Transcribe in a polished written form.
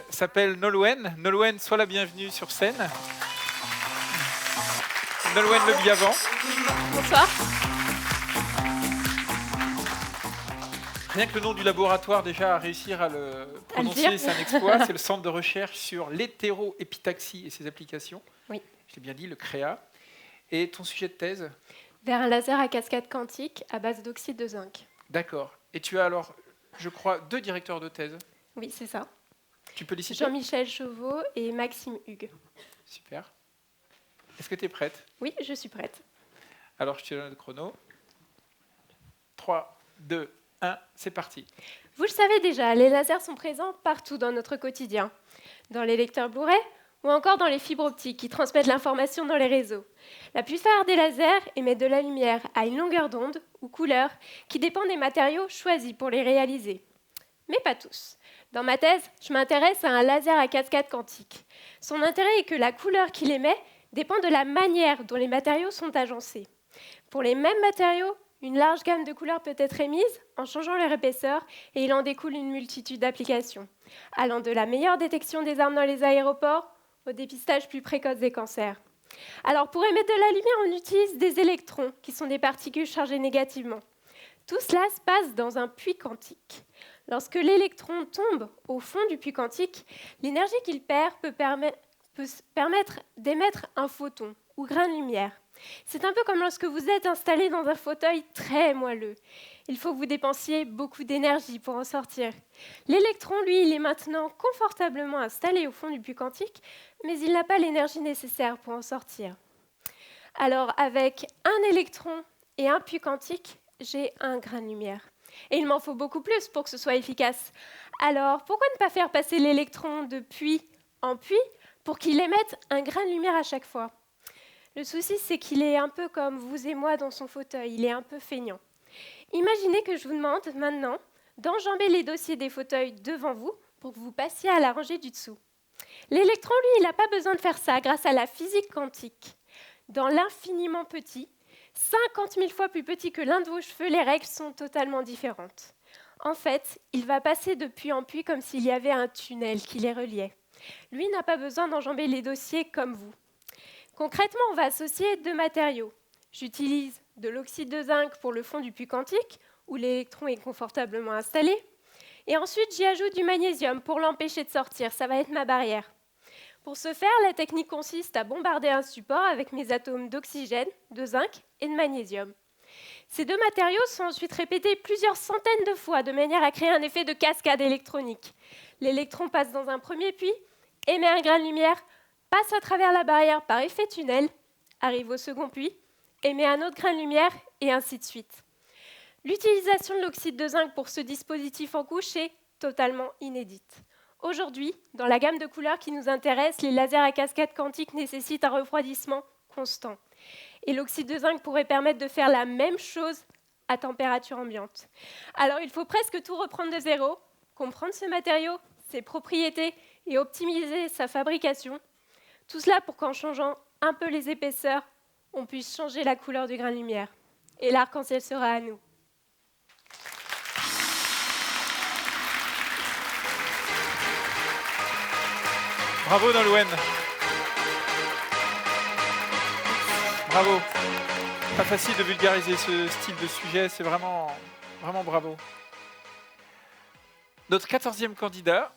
S'appelle Nolwenn. Nolwenn, sois la bienvenue sur scène. Nolwenn Le Biavant. Bonsoir. Rien que le nom du laboratoire, déjà, à réussir à le prononcer, c'est un exploit. C'est le Centre de recherche sur l'hétéroépitaxie et ses applications. Oui. Je l'ai bien dit, le CREA. Et ton sujet de thèse? Vers un laser à cascade quantique à base d'oxyde de zinc. D'accord. Et tu as alors, je crois, 2 directeurs de thèse. Oui, c'est ça. Tu peux les citer? Jean-Michel Chauveau et Maxime Hugues. Super. Est-ce que tu es prête? Oui, je suis prête. Alors, je te donne le chrono. 3, 2, 1, c'est parti. Vous le savez déjà, les lasers sont présents partout dans notre quotidien. Dans les lecteurs Blu-ray ou encore dans les fibres optiques qui transmettent l'information dans les réseaux. La plupart des lasers émettent de la lumière à une longueur d'onde ou couleur qui dépend des matériaux choisis pour les réaliser. Mais pas tous. Dans ma thèse, je m'intéresse à un laser à cascade quantique. Son intérêt est que la couleur qu'il émet dépend de la manière dont les matériaux sont agencés. Pour les mêmes matériaux, une large gamme de couleurs peut être émise en changeant leur épaisseur et il en découle une multitude d'applications, allant de la meilleure détection des armes dans les aéroports au dépistage plus précoce des cancers. Alors pour émettre de la lumière, on utilise des électrons, qui sont des particules chargées négativement. Tout cela se passe dans un puits quantique. Lorsque l'électron tombe au fond du puits quantique, l'énergie qu'il perd peut permettre d'émettre un photon ou grain de lumière. C'est un peu comme lorsque vous êtes installé dans un fauteuil très moelleux. Il faut que vous dépensiez beaucoup d'énergie pour en sortir. L'électron, lui, il est maintenant confortablement installé au fond du puits quantique, mais il n'a pas l'énergie nécessaire pour en sortir. Alors, avec un électron et un puits quantique, j'ai un grain de lumière. Et il m'en faut beaucoup plus pour que ce soit efficace. Alors, pourquoi ne pas faire passer l'électron de puits en puits pour qu'il émette un grain de lumière à chaque fois? Le souci, c'est qu'il est un peu comme vous et moi dans son fauteuil, il est un peu feignant. Imaginez que je vous demande maintenant d'enjamber les dossiers des fauteuils devant vous pour que vous passiez à la rangée du dessous. L'électron, lui, il n'a pas besoin de faire ça grâce à la physique quantique. Dans l'infiniment petit, 50 000 fois plus petit que l'un de vos cheveux, les règles sont totalement différentes. En fait, il va passer de puits en puits comme s'il y avait un tunnel qui les reliait. Lui n'a pas besoin d'enjamber les dossiers comme vous. Concrètement, on va associer 2 matériaux. J'utilise de l'oxyde de zinc pour le fond du puits quantique, où l'électron est confortablement installé. Et ensuite, j'y ajoute du magnésium pour l'empêcher de sortir. Ça va être ma barrière. Pour ce faire, la technique consiste à bombarder un support avec mes atomes d'oxygène, de zinc et de magnésium. Ces 2 matériaux sont ensuite répétés plusieurs centaines de fois de manière à créer un effet de cascade électronique. L'électron passe dans un premier puits, émet un grain de lumière, passe à travers la barrière par effet tunnel, arrive au second puits, émet un autre grain de lumière, et ainsi de suite. L'utilisation de l'oxyde de zinc pour ce dispositif en couche est totalement inédite. Aujourd'hui, dans la gamme de couleurs qui nous intéresse, les lasers à cascade quantique nécessitent un refroidissement constant. Et l'oxyde de zinc pourrait permettre de faire la même chose à température ambiante. Alors il faut presque tout reprendre de zéro, comprendre ce matériau, ses propriétés et optimiser sa fabrication. Tout cela pour qu'en changeant un peu les épaisseurs, on puisse changer la couleur du grain de lumière. Et l'arc-en-ciel sera à nous. Bravo Nolwenn. Bravo. Pas facile de vulgariser ce style de sujet, c'est vraiment bravo. Notre 14e candidat